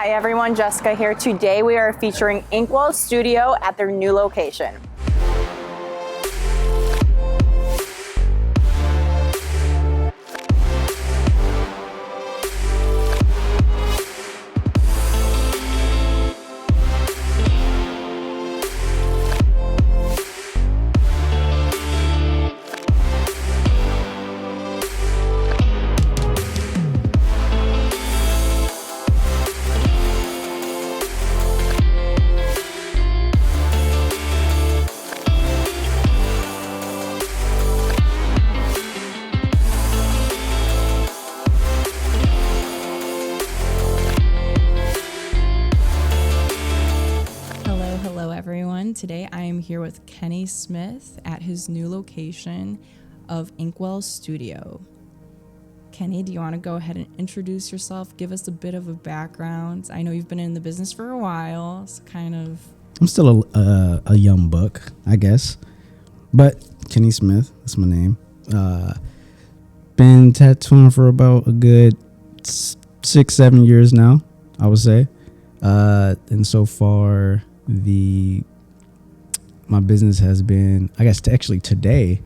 Hi everyone, Jessica here. Today we are featuring Inkwell Studio at their new location. Today I am here with Kenny Smith at his new location of Inkwell Studio. Kenny, do you want to go ahead and introduce yourself? Give us a bit of a background. I know you've been in the business for a while, so kind of... I'm still a young buck, I guess. But Kenny Smith, that's my name. Been tattooing for about a good 6-7 years now, I would say. And so far, my business has been, I guess actually today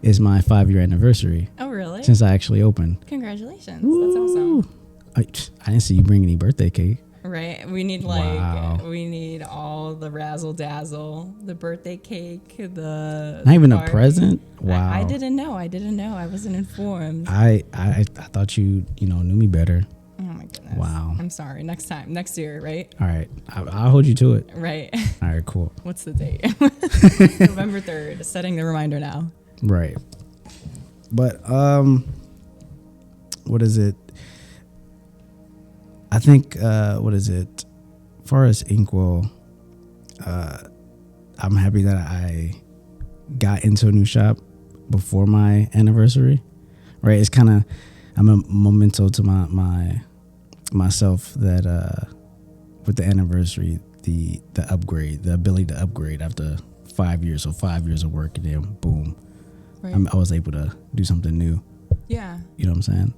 is my 5-year anniversary. Oh, really? Since I actually opened. Congratulations. Woo! That's awesome. I didn't see you bring any birthday cake. Right. We need we need all the razzle dazzle, the birthday cake, not even party. A present. Wow. I didn't know. I wasn't informed. I thought you knew me better. Oh my goodness. Wow. I'm sorry. Next year, right? All right. I'll hold you to it. Right. All right, cool. What's the date? November 3rd. Setting the reminder now. Right. But what is it? I think what is it? As far as Inkwell, I'm happy that I got into a new shop before my anniversary. Right. It's kind of, I'm a memento to myself that with the anniversary, the upgrade, the ability to upgrade after 5 years. So 5 years of work, and then boom, right. I was able to do something new. Yeah. You know what I'm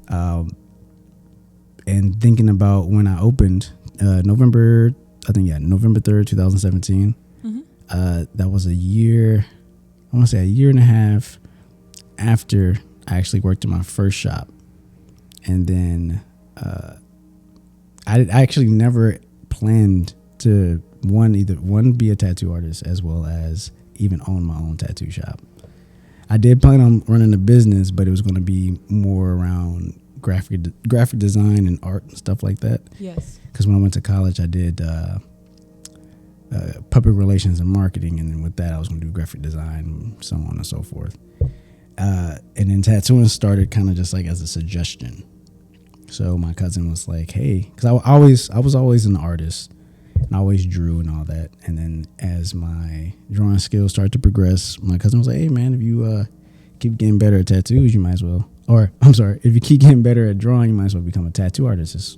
saying? And thinking about when I opened, November 3rd, 2017. Mm-hmm. That was a year and a half after I actually worked in my first shop. And then I actually never planned to be a tattoo artist as well as even own my own tattoo shop. I did plan on running a business, but it was going to be more around graphic design and art and stuff like that. Yes. Because when I went to college, I did public relations and marketing, and then with that, I was going to do graphic design, so on and so forth. And then tattooing started kind of just like as a suggestion. So my cousin was like, "Hey," because I was always an artist, and I always drew and all that. And then as my drawing skills started to progress, my cousin was like, "Hey, man, if you keep getting better at tattoos, you might as well." Or I'm sorry, if you keep getting better at drawing, you might as well become a tattoo artist.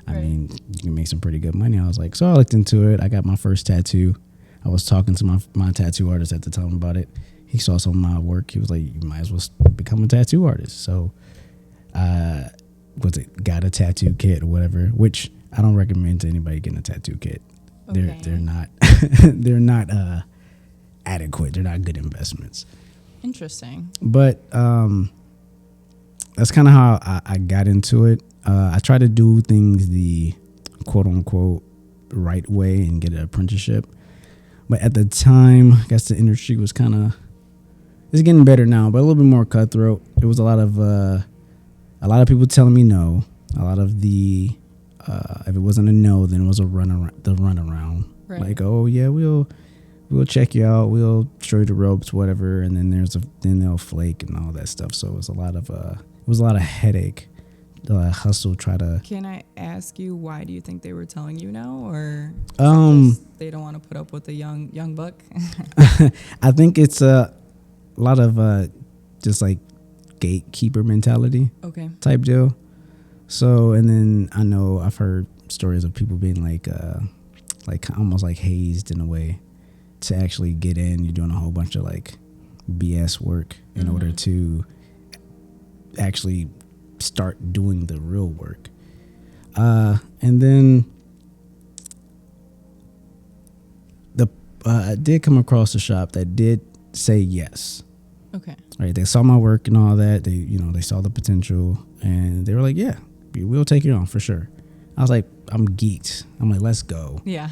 I mean, you can make some pretty good money. I was like, so I looked into it. I got my first tattoo. I was talking to my tattoo artist at the time about it. He saw some of my work. He was like, you might as well become a tattoo artist. So got a tattoo kit or whatever, which I don't recommend to anybody getting a tattoo kit. Okay. They're not they're not adequate. They're not good investments. Interesting. But that's kind of how I got into it. I try to do things the quote unquote right way and get an apprenticeship. But at the time, I guess the industry was it's getting better now, but a little bit more cutthroat. There was a lot of people telling me no. A lot of if it wasn't a no, then it was a runaround. Right. Like, oh yeah, we'll check you out, we'll show you the ropes, whatever, and then then they'll flake and all that stuff. So it was a lot of headache, hustle. Can I ask you, why do you think they were telling you no, or they don't want to put up with a young buck? I think it's a lot of just like gatekeeper mentality, okay, type deal. So, and then I know I've heard stories of people being like almost like hazed in a way to actually get in. You're doing a whole bunch of like BS work in order to actually start doing the real work. And then I did come across a shop that did say yes. Okay. Right, they saw my work and all that. They saw the potential, and they were like, "Yeah, we'll take you on for sure." I was like, "I'm geeked." I'm like, "Let's go." Yeah.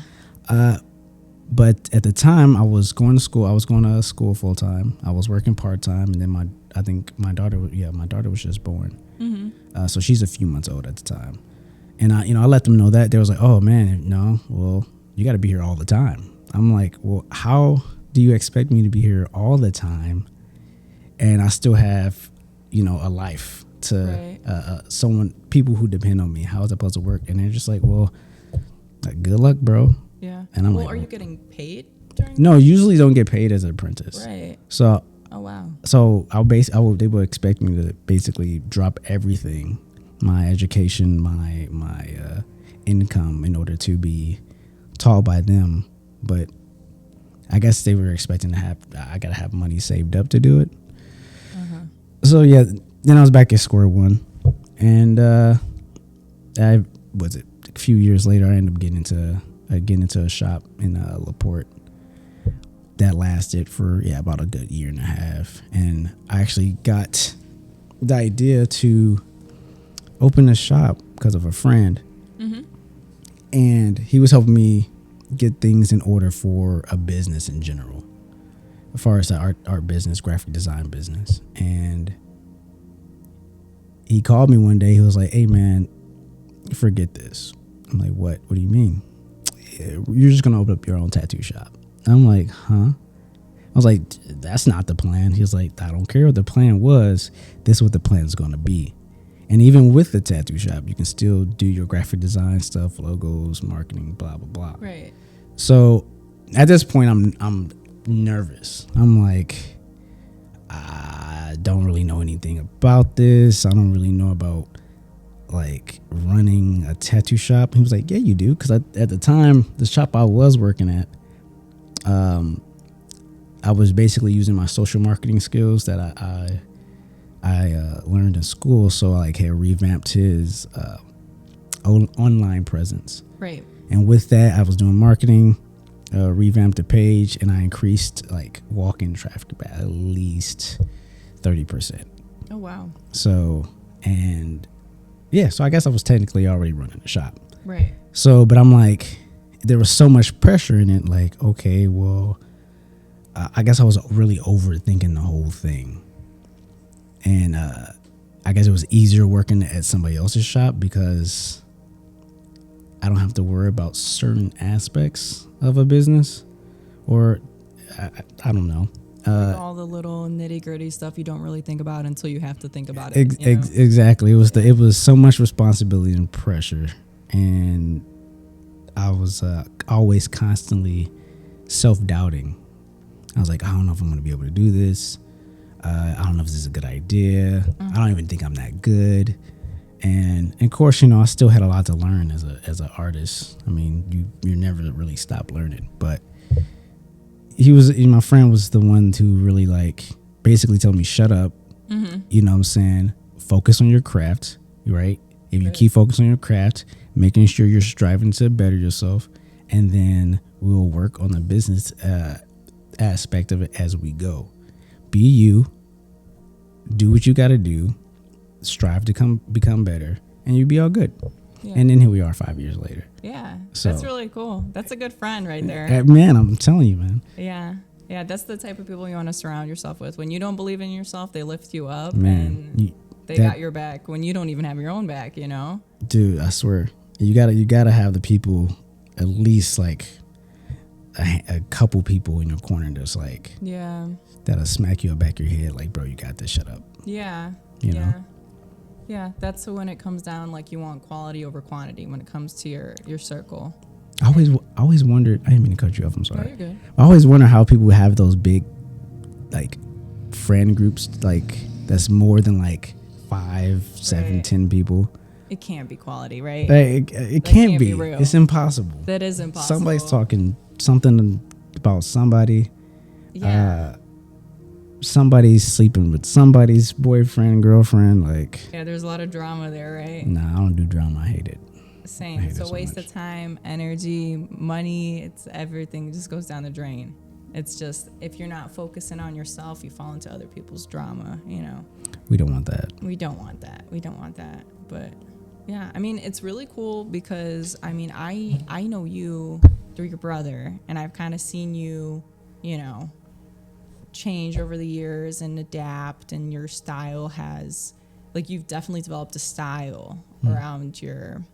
But at the time, I was going to school. I was going to school full time. I was working part time, and then I think my daughter was just born. Mm-hmm. So she's a few months old at the time, and I let them know that. They was like, "Oh man, no, well, you got to be here all the time." I'm like, "Well, how do you expect me to be here all the time?" And I still have, a life to people who depend on me. How is that supposed to work? And they're just like, well, good luck, bro. Yeah. And I'm are you getting paid during? No, usually don't get paid as an apprentice. Right. So. Oh wow. So they would expect me to basically drop everything, my education, my income, in order to be taught by them. But I guess they were expecting I gotta have money saved up to do it. So yeah, then I was back at square one, and a few years later I ended up getting into a shop in LaPorte that lasted for about a good year and a half, and I actually got the idea to open a shop because of a friend, and he was helping me get things in order for a business in general. As far as the art business, graphic design business. And he called me one day. He was like, "Hey man, forget this." I'm like, "What? What do you mean?" "You're just going to open up your own tattoo shop." I'm like, "Huh?" I was like, "That's not the plan." He was like, "I don't care what the plan was. This is what the plan is going to be. And even with the tattoo shop, you can still do your graphic design stuff, logos, marketing, blah, blah, blah." Right. So at this point, I'm nervous. I'm like, I don't really know anything about this. I don't really know about like running a tattoo shop. He was like, "Yeah, you do." Because at the time, the shop I was working at, I was basically using my social marketing skills that I learned in school. So I had revamped his online presence. Right. And with that, I was doing marketing, revamped the page, and I increased walk-in traffic by at least 30%. Oh wow. So I guess I was technically already running the shop. Right. So, but I'm like, there was so much pressure in it. Like, okay, well, I guess I was really overthinking the whole thing, and I guess it was easier working at somebody else's shop because I don't have to worry about certain aspects of a business, or I don't know. All the little nitty gritty stuff you don't really think about until you have to think about it. Exactly. It was so much responsibility and pressure, and I was always constantly self-doubting. I was like, I don't know if I'm going to be able to do this. I don't know if this is a good idea. I don't even think I'm that good. And of course, I still had a lot to learn as an artist. I mean, you never really stop learning. But my friend was the one who really basically told me, shut up. You know what I'm saying? Focus on your craft, right? If you keep focusing on your craft, making sure you're striving to better yourself, and then we'll work on the business aspect of it as we go. Be you, do what you got to do, strive to become better, and you'll be all good. Yeah. And then here we are 5 years later. Yeah, so, that's really cool. That's a good friend right there. Man, I'm telling you, man. Yeah, that's the type of people you want to surround yourself with. When you don't believe in yourself, they lift you up, man, and they got your back when you don't even have your own back, Dude, I swear, you gotta have the people, at least a couple people in your corner that's that'll smack you back your head like, bro, you got this, shut up. Yeah. You know? Yeah, that's when it comes down, you want quality over quantity when it comes to your circle. I always wondered, I didn't mean to cut you off, I'm sorry. No, you're good. I always wonder how people have those big friend groups that's more than 5, 7, 10 people. It can't be quality, right? It can't be real. It's impossible. That is impossible. Somebody's talking something about somebody. Yeah. Somebody's sleeping with somebody's boyfriend, girlfriend. Yeah, there's a lot of drama there, right? Nah, I don't do drama. I hate it. Same. hate It's it a so waste much. of time, energy, money. It's everything just goes down the drain. It's just, if you're not focusing on yourself, you fall into other people's drama, you know. We don't want that. We don't want that. We don't want that. But yeah, I mean, it's really cool because I mean, I know you through your brother, and I've kind of seen you, you know, change over the years and adapt, and your style has, like, you've definitely developed a style around your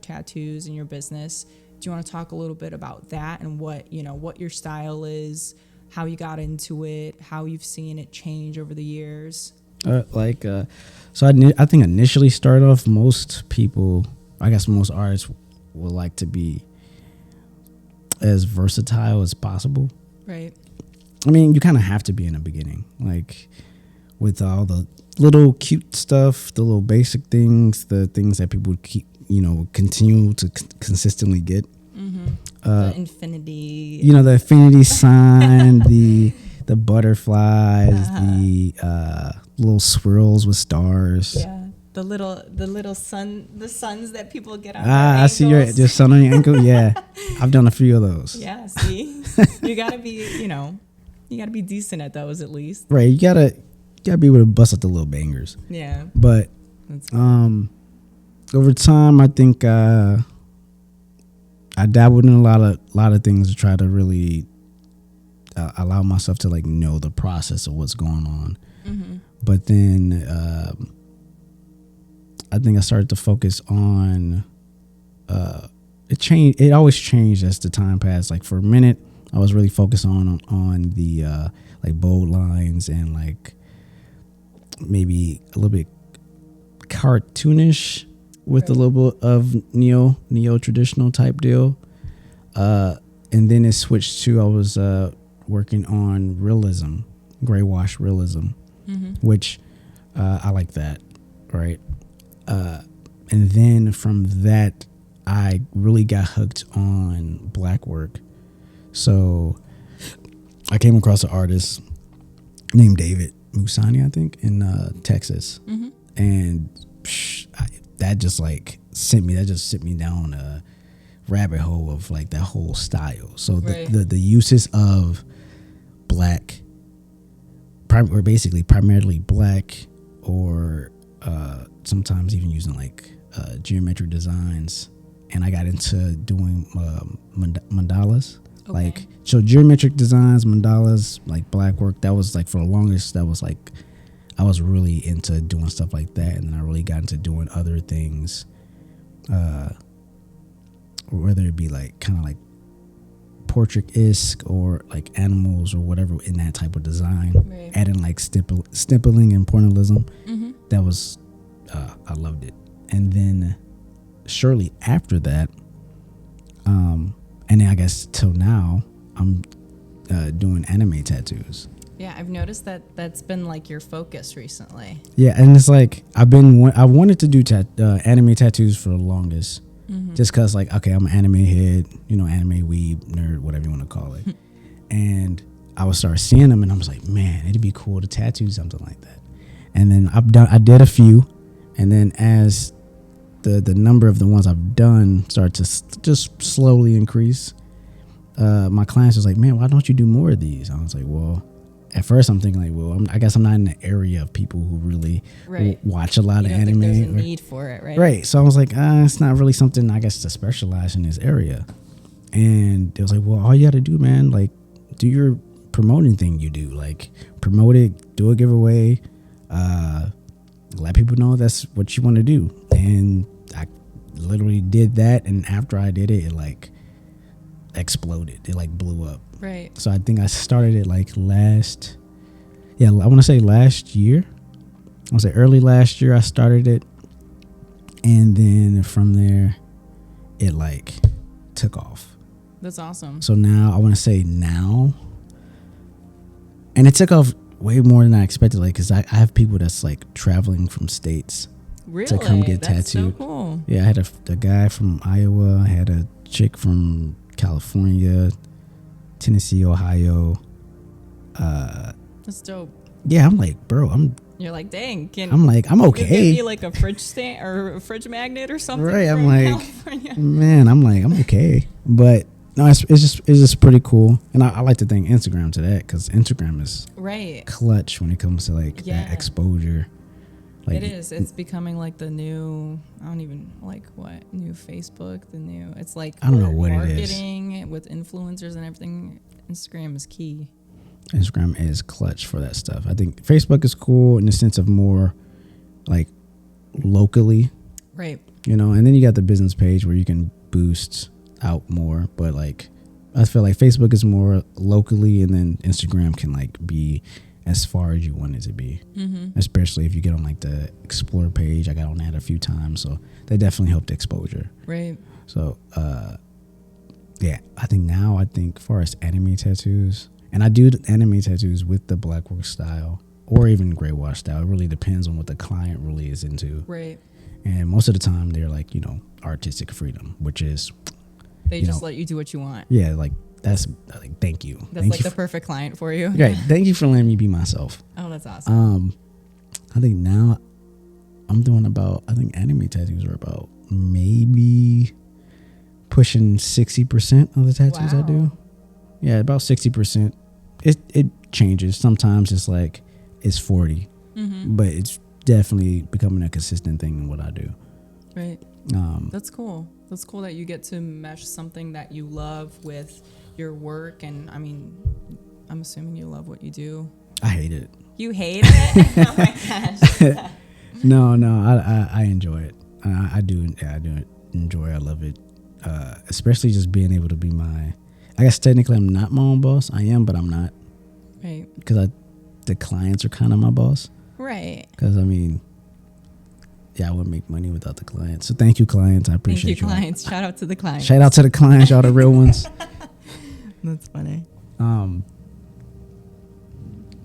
tattoos and your business. Do you want to talk a little bit about that and what, you know, what your style is, how you got into it, how you've seen it change over the years? So I think initially start off, most people, I guess most artists would like to be as versatile as possible. Right. I mean, you kind of have to be in the beginning, like with all the little cute stuff, the little basic things, the things that people keep, you know, continue to consistently get. The infinity. You know, the infinity sign, the butterflies, the little swirls with stars. Yeah. The little suns that people get on. I see your sun on your ankle. Yeah, I've done a few of those. Yeah, see, you gotta be, you know, you gotta be decent at those at least. Right, you gotta be able to bust out the little bangers. Yeah, But that's over time, I think I dabbled in a lot of things to try to really allow myself to like know the process of what's going on. But then I think I started to focus on it changed. It always changed as the time passed. Like for a minute, I was really focused on the like bold lines and like maybe a little bit cartoonish with a little bit of neo traditional type deal. And then it switched to I was working on realism, gray wash realism, which I like that, right? And then from that, I really got hooked on black work. So I came across an artist named David Musani, I think, in Texas. And that just sent me down a rabbit hole of like that whole style. So Right. the uses of black, or basically primarily black, or sometimes even using like geometric designs. And I got into doing mandalas. Okay. Like, so geometric designs, mandalas, like black work, that was like for the longest, that was like, I was really into doing stuff like that. And then I really got into doing other things, whether it be like kind of like portrait-esque or like animals or whatever in that type of design. Right. Adding like stippling and pointillism. That was, I loved it. And then shortly after that, and then I guess till now, I'm doing anime tattoos. Yeah, I've noticed that that's been like your focus recently. Yeah, and it's like I wanted to do anime tattoos for the longest, just cause like, okay, I'm an anime head, you know, anime weeb nerd, whatever you want to call it, and I would start seeing them, and I was like, man, it'd be cool to tattoo something like that. And then I did a few, and then as the number of the ones I've done start to just slowly increase, my clients was like, man, why don't you do more of these? I was like, well, at first I'm thinking like, well, I guess I'm not in the area of people who really Right. watch a lot You of don't think anime. there's a need for it, right? Right. So I was like, it's not really something I guess to specialize in this area. And it was like, well, all you got to do, man, like do your promoting thing you do, like promote it, do a giveaway, let people know that's what you want to do. And I literally did that. And after I did it, it like exploded. It like blew up. Right. So I think I started it like I want to say last year. I want to say early last year I started it. And then from there, it like took off. That's awesome. So now I want to say now, and it took off way more than I expected. Like, cause I have people that's like traveling from states Really? to come get That's tattooed. so cool. Yeah, I had a guy from Iowa. I had a chick from California, Tennessee, Ohio. That's dope. Yeah, I'm like, bro, I'm You're like, dang, I'm like, I'm you okay. give me like a fridge stand or a fridge magnet or something? Right. I'm from like, California? man, I'm like, I'm okay. But no, it's just pretty cool. And I like to thank Instagram to that, because Instagram is Right. clutch when it comes to like that exposure. Like, It is. It's becoming like the new, I don't even like what, new Facebook, it's like I don't know what it is. marketing with influencers and everything. Instagram is key. Instagram is clutch for that stuff. I think Facebook is cool in the sense of more like locally, Right. you know, and then you got the business page where you can boost out more. But like, I feel like Facebook is more locally, and then Instagram can like be as far as you want it to be, especially if you get on like the explore page. I got on that a few times, so they definitely help the exposure. Right. So, yeah, I think as far as anime tattoos, and I do the anime tattoos with the black work style or even gray wash style. It really depends on what the client really is into. Right. And most of the time they're like, you know, artistic freedom, which is, They just let you do what you want. yeah, like that's like, thank you. That's Thank like you the perfect client for you. right. Thank you for letting me be myself. Oh, that's awesome. I think now I'm doing I think anime tattoos are about maybe pushing 60% of the tattoos I do. Yeah, about 60%. It changes. Sometimes it's like it's 40, but it's definitely becoming a consistent thing in what I do. Right. That's cool. That's cool that you get to mesh something that you love with your work. And I mean, I'm assuming you love what you do. I hate it. You hate it? Oh my gosh. No, I enjoy it. I do. Yeah, I do enjoy it. I love it. Especially just being able to be I guess technically I'm not my own boss. I am, but I'm not. Right. Because the clients are kind of my boss. Right. Because I mean, yeah, I wouldn't make money without the clients. So thank you, clients. I appreciate Thank you, clients. Shout out to the clients. Shout out to the clients. Y'all the real ones. That's funny.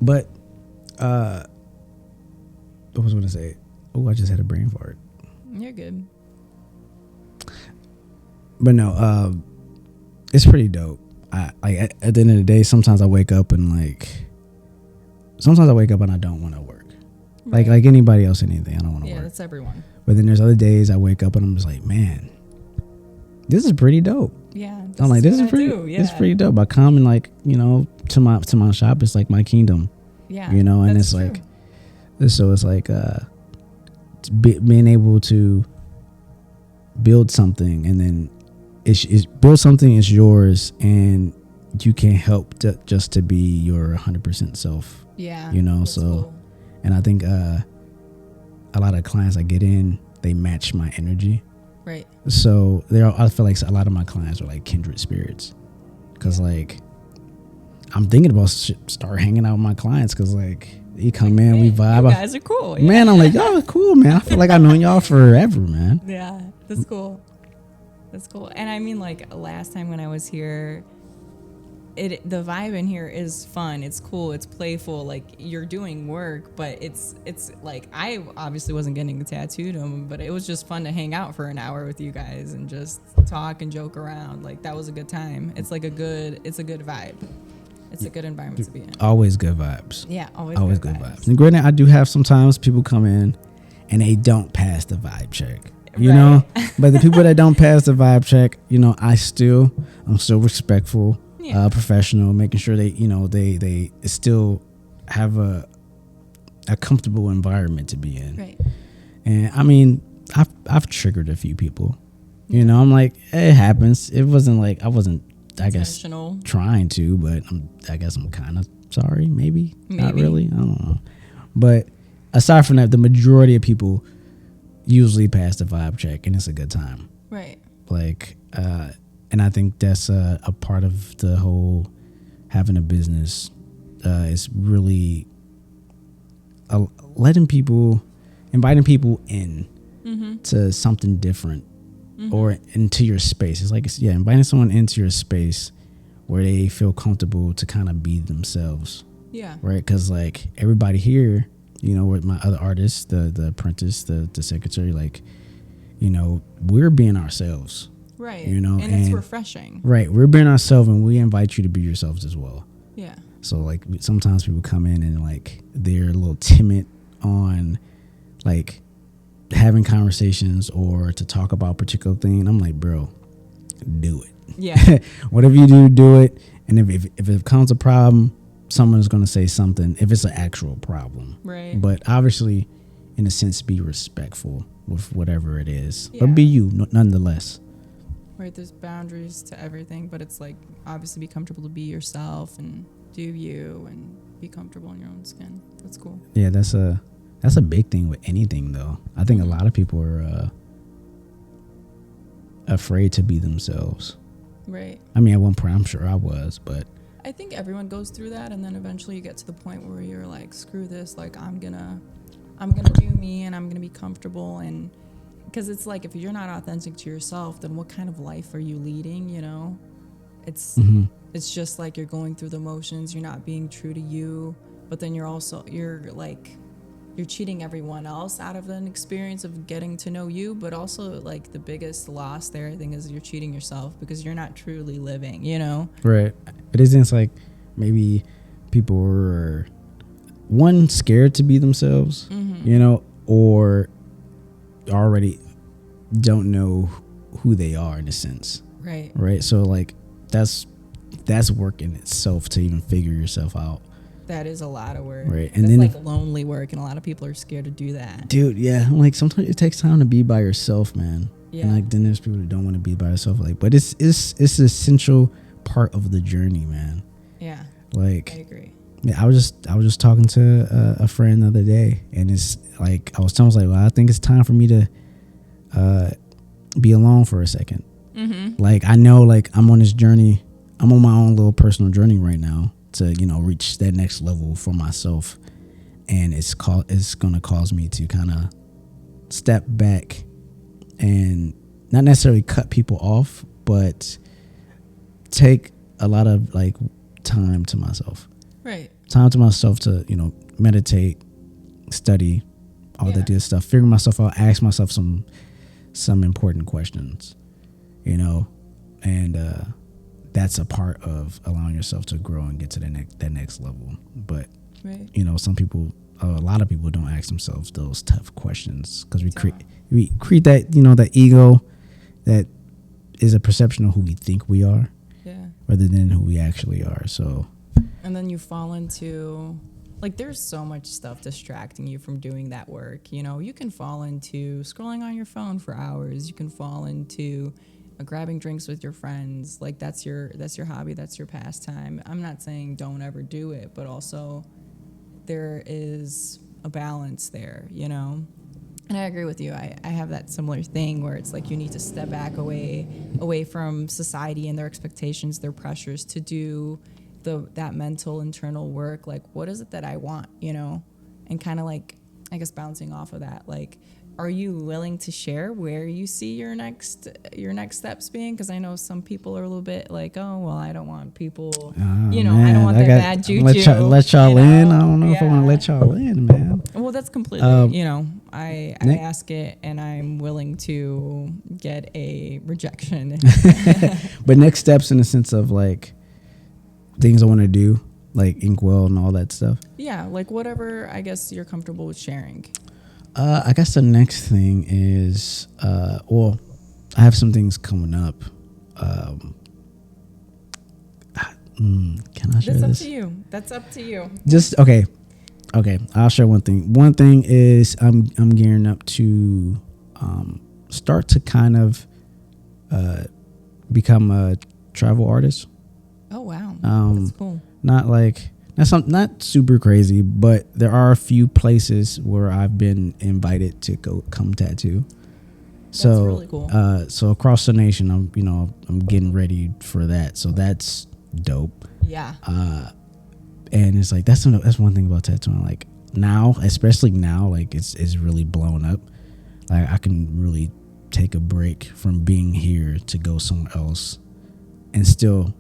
But what was I going to say? Oh, I just had a brain fart. You're good. But no, it's pretty dope. At the end of the day, sometimes I wake up and I don't want to work. Right. Like anybody else, anything. I don't want to Yeah, work. that's everyone. But then there's other days I wake up and I'm just like, man, this is pretty dope. Yeah. I'm like, this is pretty dope. I come and like, you know, to my shop, it's like my kingdom. Yeah. You know, and it's true. like, so it's like being able to build something, and then it's build something is yours, and you can't help just to be your 100% self. Yeah. You know, that's so cool. and I think a lot of clients I get in, they match my energy. Right. So I feel like a lot of my clients are like kindred spirits, because like I'm thinking about start hanging out with my clients, because like you come in, we vibe. You guys are cool. Yeah. Man, I'm like, y'all are cool, man. I feel like I've known y'all forever, man. Yeah, that's cool. That's cool. And I mean, like last time when I was here, the vibe in here is fun. It's cool. It's playful. Like you're doing work, but it's like I obviously wasn't getting a tattooed them, but it was just fun to hang out for an hour with you guys and just talk and joke around. Like that was a good time. It's a good vibe. It's a good environment to be in. Always good vibes. Yeah, always good vibes. And granted, I do have sometimes people come in and they don't pass the vibe check. You know, but the people that don't pass the vibe check, you know, I'm still respectful, professional, making sure they still have a comfortable environment to be in. Right. And I mean, I've triggered a few people. You know, I'm like, it happens. It wasn't like I wasn't, I guess, trying to, but I guess I'm kind of sorry. Maybe not really. I don't know. But aside from that, the majority of people usually pass the vibe check, and it's a good time. Right. Like, and I think that's a part of the whole having a business. Is really inviting people in to something different, or into your space. It's like, inviting someone into your space where they feel comfortable to kind of be themselves. Yeah. Right. Because like everybody here, you know, with my other artists, the apprentice, the secretary, like, you know, we're being ourselves. Right. You know, and it's refreshing. Right. We're being ourselves, and we invite you to be yourselves as well. Yeah. So like sometimes people come in and like they're a little timid on like having conversations or to talk about a particular thing, and I'm like, bro, do it. Yeah. Whatever you do it. And if it becomes a problem, someone's going to say something if it's an actual problem. Right. But obviously, in a sense, be respectful with whatever it is. Yeah. But be you, nonetheless. Right, there's boundaries to everything, but it's like obviously be comfortable to be yourself and do you and be comfortable in your own skin. That's cool. Yeah, that's a big thing with anything, though. I think a lot of people are afraid to be themselves. Right. I mean, at one point, I'm sure I was, but I think everyone goes through that, and then eventually you get to the point where you're like, screw this, like I'm gonna do me, and I'm gonna be comfortable. And because it's like, if you're not authentic to yourself, then what kind of life are you leading? You know, it's just like you're going through the motions, you're not being true to you, but then you're cheating everyone else out of an experience of getting to know you. But also, like, the biggest loss there, I think, is you're cheating yourself because you're not truly living, you know? right. It isn't like maybe people were one scared to be themselves, you know, or already don't know who they are in a sense. Right. So like that's work in itself to even figure yourself out. That is a lot of work. Right. And that's then like lonely work, and a lot of people are scared to do that. Dude, yeah. Like sometimes it takes time to be by yourself, man. Yeah. And like then there's people who don't want to be by themselves. Like, but it's an essential part of the journey, man. Yeah. Like I agree. Yeah, I was just talking to a friend the other day, and it's like I was telling him, well, I think it's time for me to be alone for a second. Like I know, like I'm on this journey. I'm on my own little personal journey right now to reach that next level for myself, and it's going to cause me to kind of step back and not necessarily cut people off, but take a lot of like time to myself. Right. Time to myself to, meditate, study, all that good stuff, figure myself out, ask myself some important questions, and that's a part of allowing yourself to grow and get to that next level. But, some people, a lot of people don't ask themselves those tough questions because we create that, that ego that is a perception of who we think we are rather than who we actually are. So. And then you fall into, like, there's so much stuff distracting you from doing that work. You can fall into scrolling on your phone for hours. You can fall into grabbing drinks with your friends. Like, that's your hobby. That's your pastime. I'm not saying don't ever do it, but also there is a balance there, And I agree with you. I have that similar thing where it's like you need to step back away from society and their expectations, their pressures to do that mental internal work. Like, what is it that I want, and kind of like, I guess, bouncing off of that, like, are you willing to share where you see your next steps being? Because I know some people are a little bit like, oh, well, I don't want people, I don't want their bad juju. Let y'all in. I don't know if I want to let y'all in, man. Well, that's completely, I ask it and I'm willing to get a rejection. But next steps in the sense of like things I want to do, like Inkwell and all that stuff. Yeah, like whatever I guess you're comfortable with sharing. I guess the next thing is, I have some things coming up. Can I share this? That's up to you. Just okay. I'll share one thing. One thing is I'm gearing up to start to kind of become a travel artist. Oh wow, that's cool. Not super crazy, but there are a few places where I've been invited to go come tattoo. So that's really cool. So across the nation, I'm getting ready for that. So that's dope. Yeah. And it's like that's one thing about tattooing. Like now, especially now, like it's really blown up. Like I can really take a break from being here to go somewhere else and still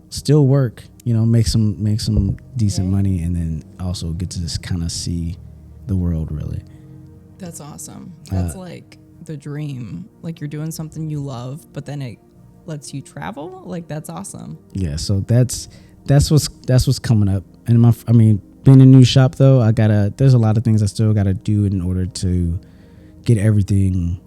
work, make some decent money, and then also get to just kind of see the world really. That's awesome. That's like the dream. Like you're doing something you love, but then it lets you travel. Like that's awesome. Yeah, so that's what's coming up. And being a new shop though, there's a lot of things I still gotta do in order to get everything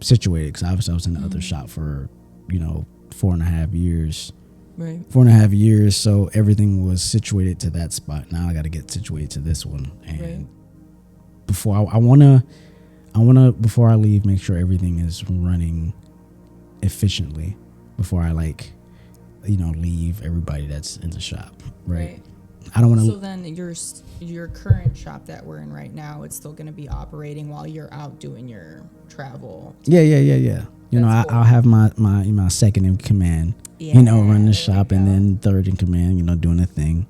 situated. Because obviously I was in the other shop for 4.5 years. Right. 4.5 years, so everything was situated to that spot. Now I got to get situated to this one, and before I wanna before I leave, make sure everything is running efficiently before I leave everybody that's in the shop. Right. I don't want to. So then your current shop that we're in right now, it's still going to be operating while you're out doing your travel. Yeah. Cool. I'll have my second in command. Yeah, run the shop, and then third in command. Doing the thing.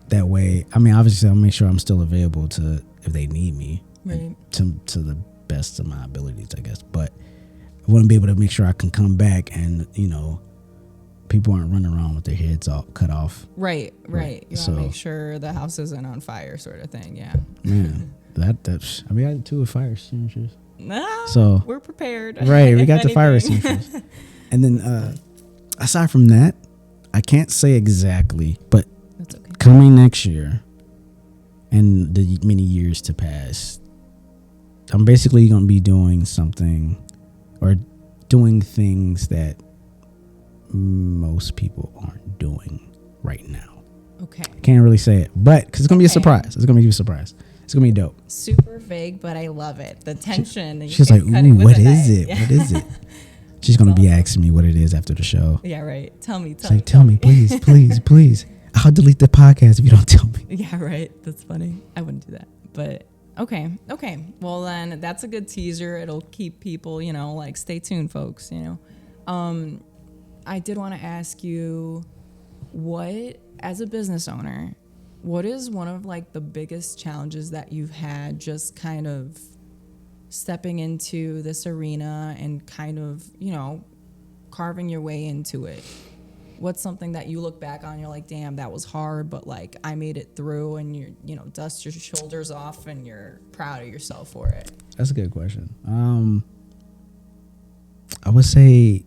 That way, I mean, obviously, I'll make sure I'm still available to if they need me, right? To the best of my abilities, I guess. But I want to be able to make sure I can come back and people aren't running around with their heads all cut off. Right. You want to make sure the house isn't on fire, sort of thing. Yeah. Man, that's. I mean, I had 2 with fire extinguishers. Nah, so we're prepared. Right, we got the fire extinguishers. And then, aside from that, I can't say exactly, but that's okay. Coming next year and the many years to pass, I'm basically going to be doing something or doing things that most people aren't doing right now. Okay. Can't really say it, but because it's going to be a surprise. It's going to be a surprise. It's going to be dope. Super vague, but I love it. The tension. She's like, ooh, what is it? Yeah. What is it? She's going to be asking me what it is after the show. Yeah, right. Tell me. Tell me, please. I'll delete the podcast if you don't tell me. Yeah, right. That's funny. I wouldn't do that. But okay. Well, then that's a good teaser. It'll keep people, stay tuned, folks, I did want to ask you, what, as a business owner, what is one of the biggest challenges that you've had just kind of stepping into this arena and kind of, carving your way into it? What's something that you look back on, you're like, damn, that was hard, but I made it through, and you're, dust your shoulders off and you're proud of yourself for it? That's a good question. I would say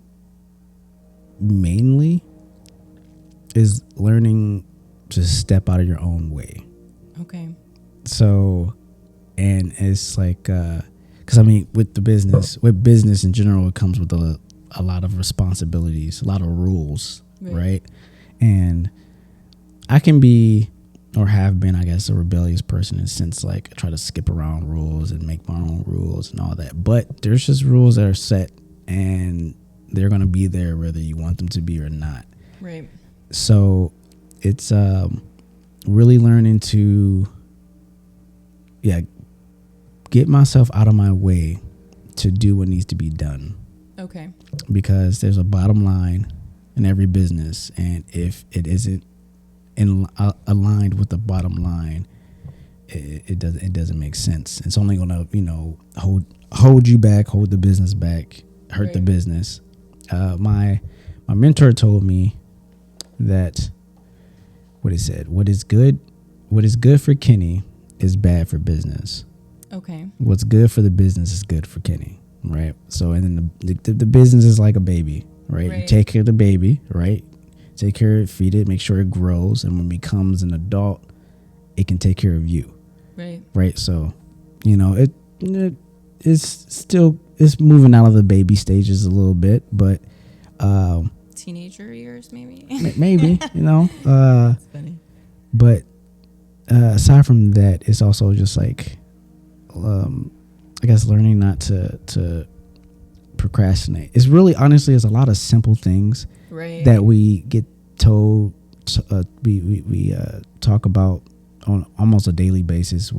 mainly is learning to step out of your own way. Okay. So, and it's because I mean, with business in general, it comes with a lot of responsibilities, a lot of rules, right? And I can be, or have been, I guess, a rebellious person in a sense, I try to skip around rules and make my own rules and all that. But there's just rules that are set, and they're going to be there whether you want them to be or not. Right. So it's really learning to, get myself out of my way to do what needs to be done. Okay. Because there's a bottom line in every business, and if it isn't aligned with the bottom line, it doesn't make sense. It's only gonna hold you back, hold the business back, hurt the business. My mentor told me that what he said, what is good for Kenny is bad for business. Okay. What's good for the business is good for Kenny, right? So, and then the business is like a baby, right? You take care of the baby, right? Take care of it, feed it, make sure it grows, and when it becomes an adult, it can take care of you, right? So, it's moving out of the baby stages a little bit, but teenager years, maybe. Maybe, That's funny. But aside from that, it's also just I guess learning not to procrastinate. It's really, honestly, it's a lot of simple things that we get told. We talk about on almost a daily basis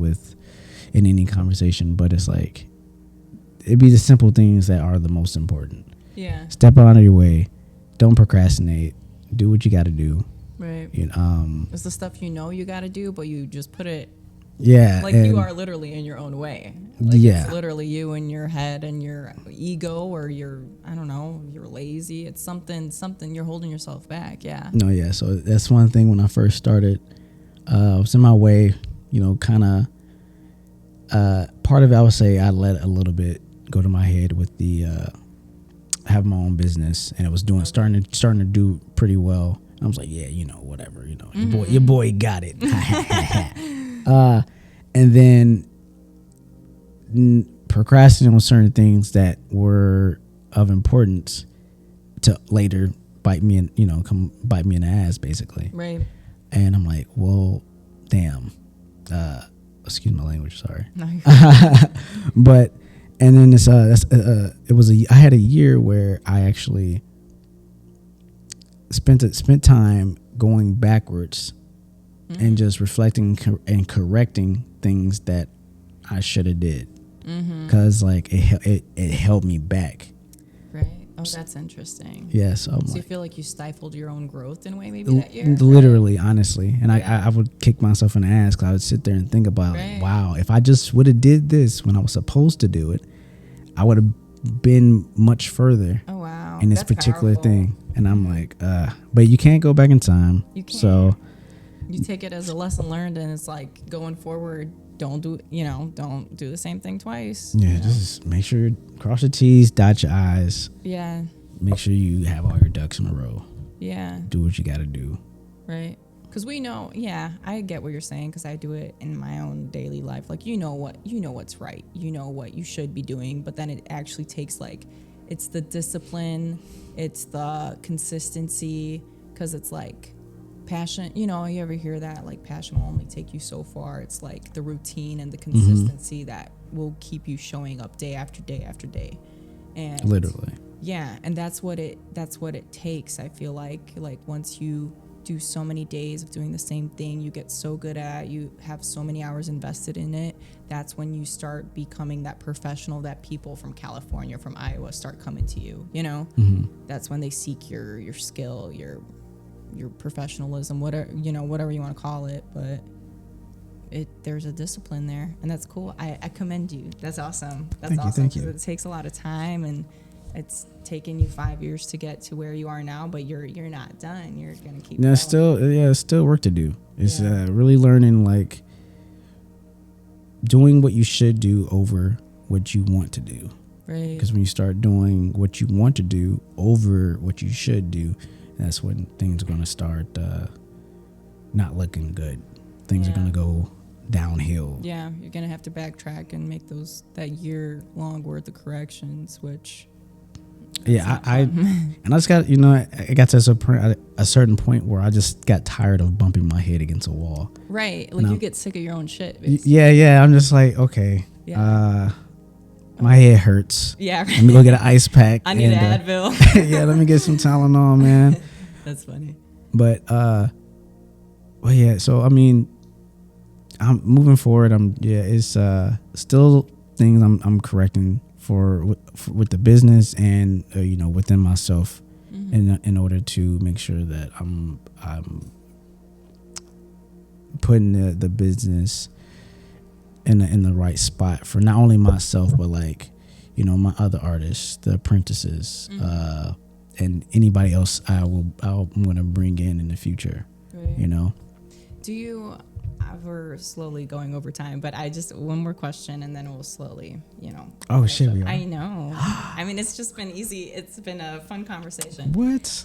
in any conversation, but it's it'd be the simple things that are the most important. Yeah. Step out of your way. Don't procrastinate. Do what you got to do. Right. It's the stuff you got to do, but you just put it. Yeah. You are literally in your own way. It's literally you in your head and your ego, or you're lazy. It's something you're holding yourself back. Yeah. No, yeah. So that's one thing when I first started, I was in my way, kind of, part of it, I would say I let a little bit go to my head with the, have my own business, and it was starting to do pretty well. I was like, yeah, whatever, your boy got it. And then procrastinating on certain things that were of importance to later bite me in, come bite me in the ass, basically. Right. And I'm like, well, damn. Excuse my language, sorry. No, But and then I had a year where I actually spent time going backwards and just reflecting and correcting things that I should have did, because like it held me back. Right. Oh, that's interesting. Yeah. So you feel like you stifled your own growth in a way, maybe that year. Literally, honestly, and I would kick myself in the ass because I would sit there and think about, like, wow, if I just would have did this when I was supposed to do it, I would have been much further. Oh wow. In this That's particular powerful. thing. And I'm like, but you can't go back in time. You can't. So You take it as a lesson learned, and it's like going forward, don't do the same thing twice. yeah, just make sure you cross your T's, dot your I's. Yeah. Make sure you have all your ducks in a row. Yeah. Do what you got to do. Right. Because we know, I get what you're saying, because I do it in my own daily life. Like, what's right. You know what you should be doing, but then it actually takes, like, it's the discipline, it's the consistency, because it's like passion. You ever hear that? Like, passion will only take you so far. It's like the routine and the consistency that will keep you showing up day after day after day. And Literally. yeah, and that's what it takes. I feel like once you do so many days of doing the same thing, you get so good at it, you have so many hours invested in it, that's when you start becoming that professional that people from California, from Iowa start coming to you, That's when they seek your skill, your professionalism, whatever you want to call it, but there's a discipline there, and that's cool. I commend you. That's awesome. That's awesome. Thank you. It takes a lot of time, and it's taken you 5 years to get to where you are now, but you're not done. You're gonna keep going. It's still work to do. It's really learning, like, doing what you should do over what you want to do. Right. Because when you start doing what you want to do over what you should do, that's when things are going to start not looking good. Things are going to go downhill. Yeah, you're gonna have to backtrack and make that year-long worth of corrections, which. Yeah, I just got, I got to a certain point where I just got tired of bumping my head against a wall. Right, like you get sick of your own shit. Basically. Yeah, I'm just like, okay, my head hurts. Yeah, let me go get an ice pack. I need an Advil. Yeah, let me get some Tylenol, man. That's funny. But well, yeah. So I mean, I'm moving forward. It's still things I'm correcting with the business and within myself, in order to make sure that I'm putting the business in the right spot for not only myself, but like my other artists, the apprentices, and anybody else I'm going to bring in the future. Right. Do you? We're slowly going over time, but one more question, and then we'll slowly, Oh shit, we are. I know. I mean, it's just been easy. It's been a fun conversation. What?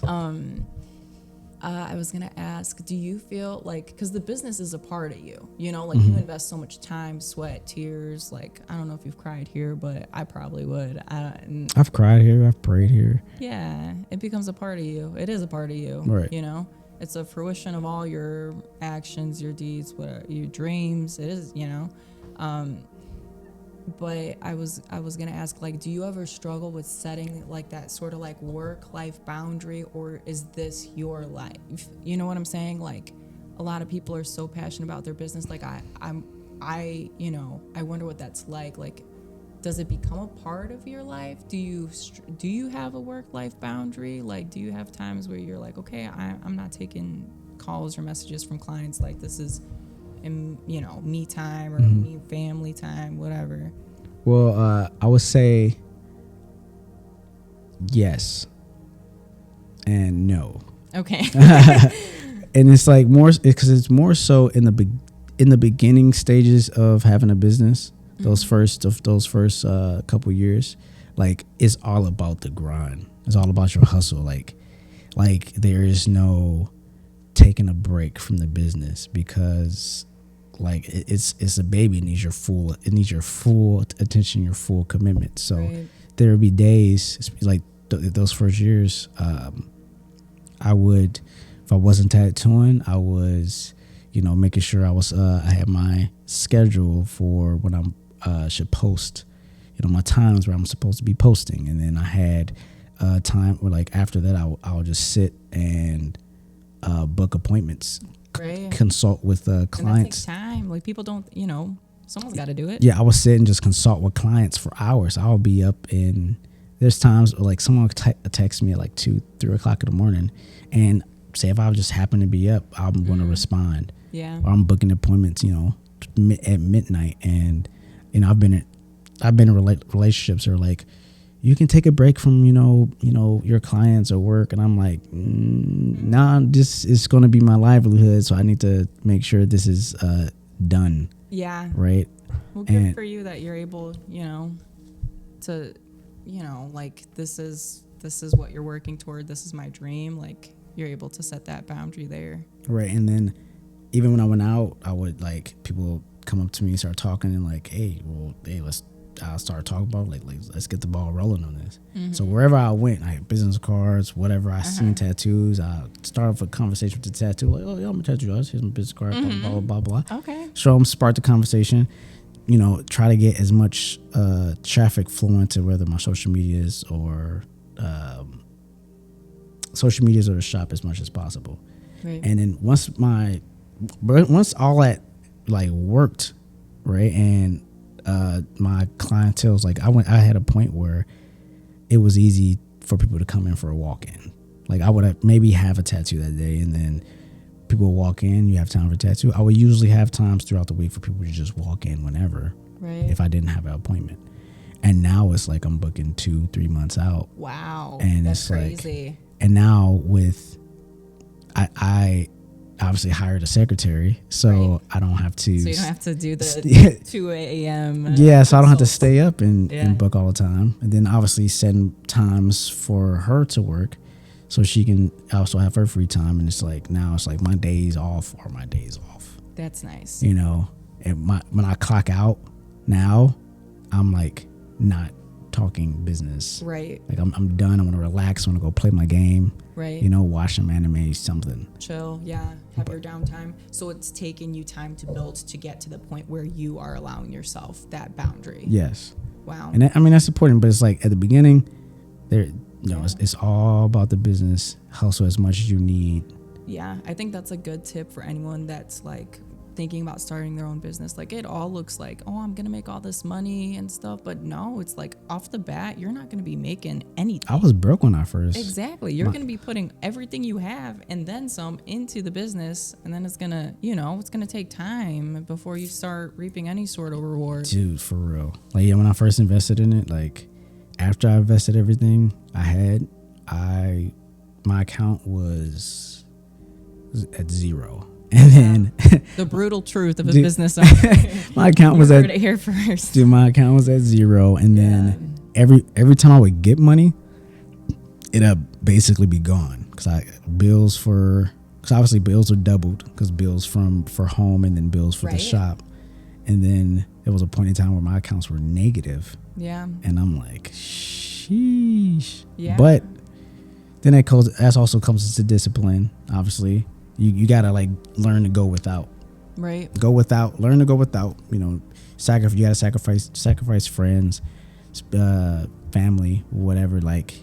I was gonna ask, do you feel like, because the business is a part of you, you invest so much time, sweat, tears. Like, I don't know if you've cried here, but I probably would. I've cried here. I've prayed here. Yeah, it becomes a part of you. It is a part of you. Right. It's a fruition of all your actions, your deeds, your dreams. It is, But I was gonna ask, like, do you ever struggle with setting like that sort of like work-life boundary, or is this your life? You know what I'm saying? Like, a lot of people are so passionate about their business. Like, I wonder what that's like. Like, does it become a part of your life? Do you have a work-life boundary? Like, do you have times where you're like, okay, I'm not taking calls or messages from clients. Like, this is, me time or me family time, whatever. Well, I would say yes and no. Okay. And it's like because it's more so in the beginning stages of having a business. Those first couple years, like, it's all about the grind. It's all about your hustle. Like there is no taking a break from the business because like it's a baby. It needs your full attention, your full commitment. So Right. there would be days like those first years, I would, if I wasn't tattooing, I was, making sure I had my schedule for when I'm should post, my times where I'm supposed to be posting. And then I had time where like after that I'll just sit and book appointments, Right. consult with And that clients. takes time. Like people don't, someone's got to do it. Yeah, I would sit and just consult with clients for hours. I'll be up in, there's times where like someone text me at like 2-3 o'clock in the morning, and say if I just happen to be up, I'm going to respond. Yeah. Or I'm booking appointments, at midnight. And I've been in relationships where like you can take a break from your clients or work, and I'm like, nah, this is going to be my livelihood, so I need to make sure this is done. Yeah. Right. Well, good And- for you that you're able, to, like this is what you're working toward. This is my dream. Like you're able to set that boundary there. Right. And then even when I went out, I would like people come up to me and start talking and like, I'll start talking about like let's get the ball rolling on this. So wherever I went, I had business cards, whatever. I seen tattoos. I start off a conversation with the tattoo, like, oh, yeah, I'm a tattoo artist. Here's my business card, blah, blah, blah, blah. Okay. Show them, spark the conversation. Try to get as much traffic flowing to whether my social medias or the shop as much as possible. Right. And then once all that like worked, right, and my clientele's like I had a point where it was easy for people to come in for a walk-in. Like I would maybe have a tattoo that day, and then people would walk in. You have time for a tattoo. I would usually have times throughout the week for people to just walk in whenever, Right. if I didn't have an appointment. And now it's like I'm booking 2-3 months out. Wow. And that's it's like- crazy. And now with I obviously hired a secretary, so Right. I don't have to. So you don't have to do the Yeah. 2 a.m. Yeah, so I don't have to consult. stay up and Yeah. book all the time. And then obviously send times for her to work so she can also have her free time. And it's like now it's like my days off are my days off. That's nice. And when I clock out now, I'm like not talking business. Right. Like I'm done. I want to relax. I want to go play my game. Right. Watch some anime, something. Chill. Yeah. Have your downtime. So it's taken you time to build to get to the point where you are allowing yourself that boundary. Yes. Wow. And that's important, but it's like at the beginning, it's all about the business. Hustle as much as you need. Yeah, I think that's a good tip for anyone that's like thinking about starting their own business. Like it all looks like, oh, I'm gonna make all this money and stuff, but no, it's like off the bat, you're not gonna be making anything. I was broke when I first. Exactly. You're gonna be putting everything you have and then some into the business, and then it's gonna, it's gonna take time before you start reaping any sort of reward. Dude, for real. Like, yeah, when I first invested in it, like after I invested everything I had, my account was at zero. And then The brutal truth of a Dude, business owner. my account You was heard at it here first. dude, my account was at zero. And then every time I would get money, it'd basically be gone. Cause obviously bills are doubled because bills for home and then bills for the Right. shop. And then there was a point in time where my accounts were negative. Yeah. And I'm like, sheesh. Yeah. But then that also comes into discipline. Obviously, you gotta like learn to go without. Right. Learn to go without. You gotta sacrifice friends, family, whatever. Like,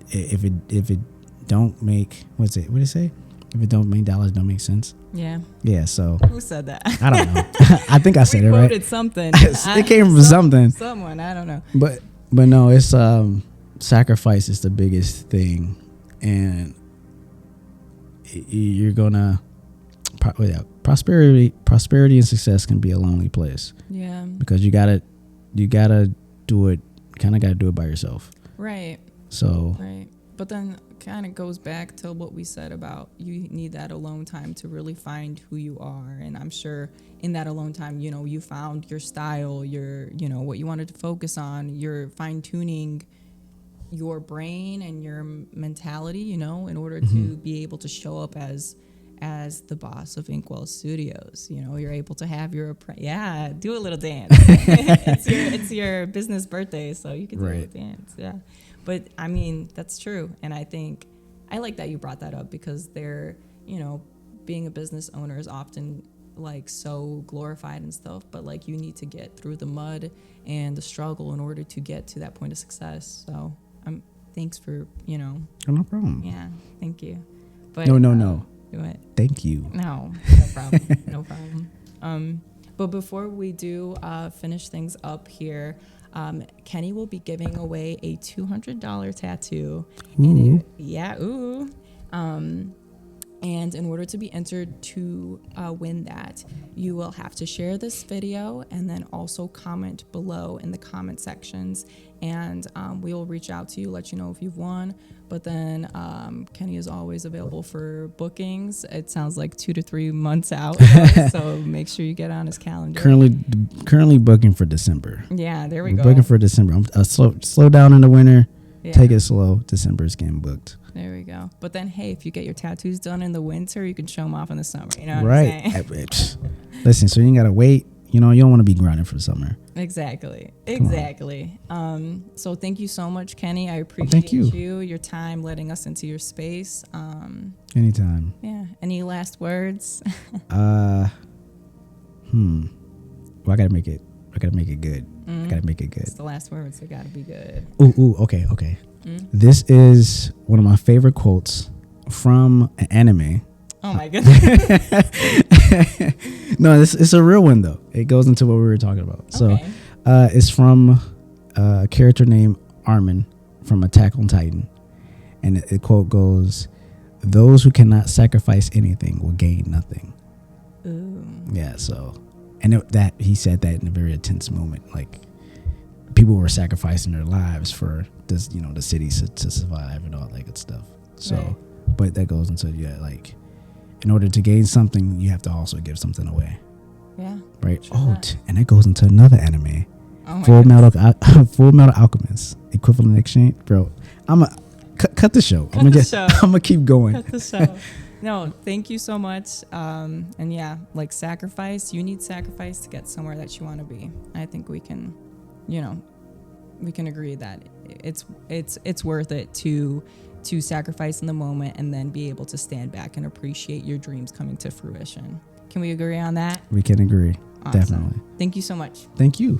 if it don't make what did it say? If it don't make dollars, don't make sense. Yeah. Yeah. So Who said that? I don't know. I think I said We it right. quoted something. It came from something. Someone, I don't know. But no, it's sacrifice is the biggest thing, and you're gonna prosperity and success can be a lonely place Yeah. because you gotta do it. Kind of gotta do it by yourself. Right. So Right. But then kind of goes back to what we said about you need that alone time to really find who you are. And I'm sure in that alone time, you found your style, your, what you wanted to focus on, you're fine tuning your brain and your mentality, in order to be able to show up as as the boss of Inkwell Studios. You know, you're able to have your do a little dance. it's your business birthday, so you can do a little dance. Yeah, but I mean that's true, and I think I like that you brought that up because they're, you know, being a business owner is often like so glorified and stuff, but like you need to get through the mud and the struggle in order to get to that point of success. So thanks for, you know. Oh, no problem. Yeah, thank you. But No. What? Thank you. No problem. No problem. But before we do finish things up here, Kenny will be giving away a $200 tattoo. Ooh. And in order to be entered to win that, you will have to share this video and then also comment below in the comment sections. And we will reach out to you, let you know if you've won. But then Kenny is always available for bookings. It sounds like 2 to 3 months out. So make sure you get on his calendar. Currently booking for December. Yeah, there we We're go. Booking for December. I'm slow down in the winter. Yeah. Take it slow. December is getting booked. There we go. But then, hey, if you get your tattoos done in the winter, you can show them off in the summer. You know what I'm saying? Listen, so you ain't got to wait. You know, you don't want to be grinding for the summer. Exactly. So thank you so much, Kenny. I appreciate you, your time, letting us into your space. Anytime. Yeah. Any last words? Well, I gotta make it good. I gotta make it good. It's the last words. They gotta be good. Ooh. Okay. This is one of my favorite quotes from an anime. Oh my goodness. No, it's a real one though. It goes into what we were talking about. Okay. So, it's from a character named Armin from Attack on Titan, and the quote goes, "Those who cannot sacrifice anything will gain nothing." Ooh. Yeah. So, and that he said that in a very intense moment, like people were sacrificing their lives for this, you know, the cities to survive and all that good stuff. So, right. But that goes into like, in order to gain something, you have to also give something away. Yeah. Right. And that goes into another anime. Oh Full Metal Alchemist. Equivalent exchange, bro. I'm a cut the show. I'm gonna keep going. Cut the show. No, thank you so much. And yeah, like sacrifice. You need sacrifice to get somewhere that you want to be. I think we can, you know, we can agree that it's worth it to sacrifice in the moment and then be able to stand back and appreciate your dreams coming to fruition. Can we agree on that? We can agree. Awesome. Definitely. Thank you so much. Thank you.